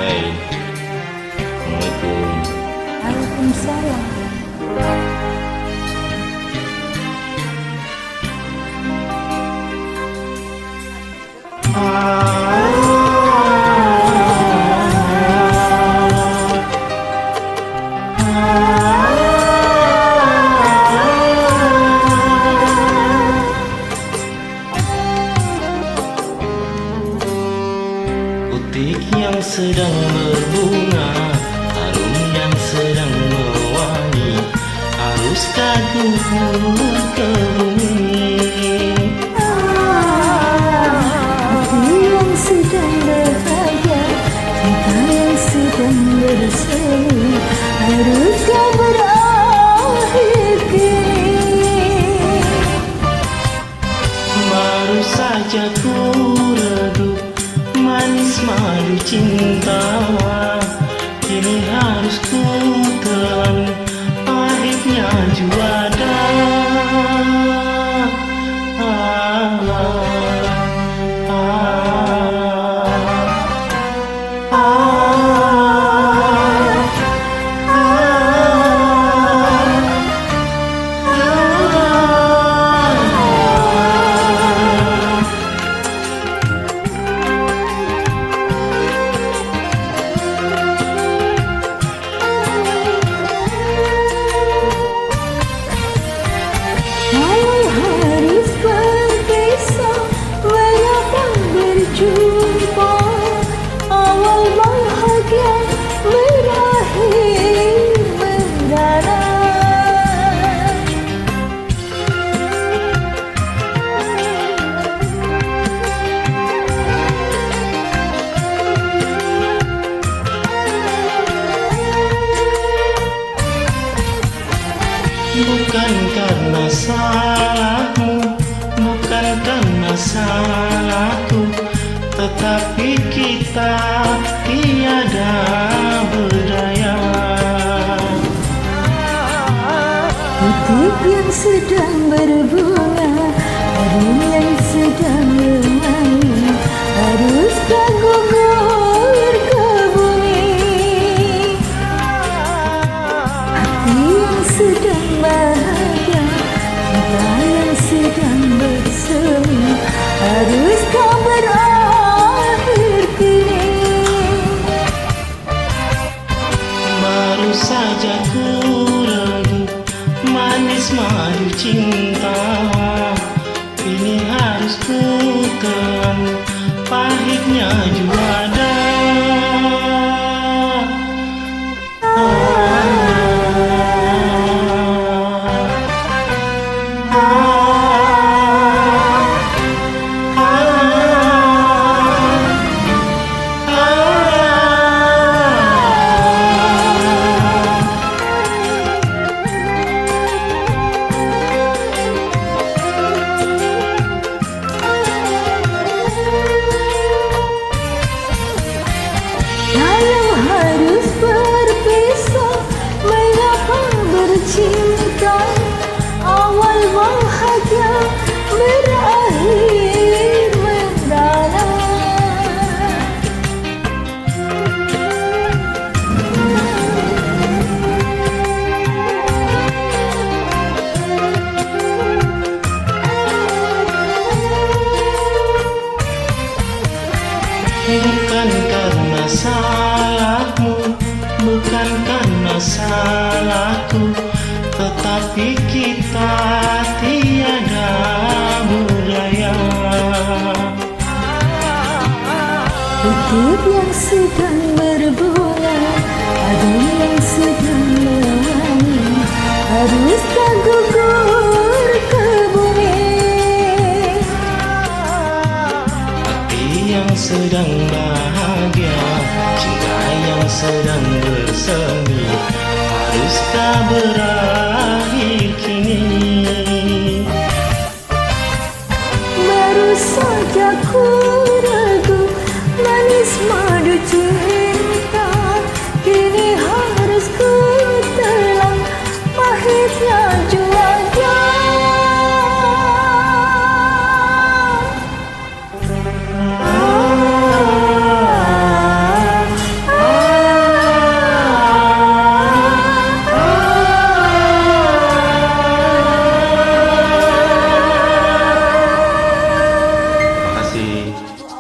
Hai, Assalamualaikum. Waalaikumsalam. Putih yang sedang berbunga, harum yang sedang mewangi, haruskah gugur ke bumi? Hati yang sedang bahagia, cinta yang sedang bersemi, haruskah berakhir kini? Baru saja ku redup manis madu cinta, kini harus ku telan pahitnya juada. Walau harus berpisah, mengapa berjumpa? Awal bahagia berakhir mendana. Bukan karena salahmu, bukan karena salahku, tetapi kita tiada berdaya. Putih yang sedang berbunga, harum yang sedang mewangi, haruskah gugur ke bumi? Hati yang sedang bahagia, cinta yang sedang bersemi, haruskah berakhir kini? Baru saja ku redup manis madu cinta, kini harus ku telan pahitnya juada. Kalau harus berpisah, mengapa bercinta? Awal bahagia berakhir mendana. Bukan karena salahmu, bukan karena salahku, tetapi kita tiada berdaya. Putih yang sedang berbunga, harum yang sedang mewangi, haruskah gugur ke bumi? Hati yang sedang bahagia, cinta yang sedang bersemi, haruskah berakhir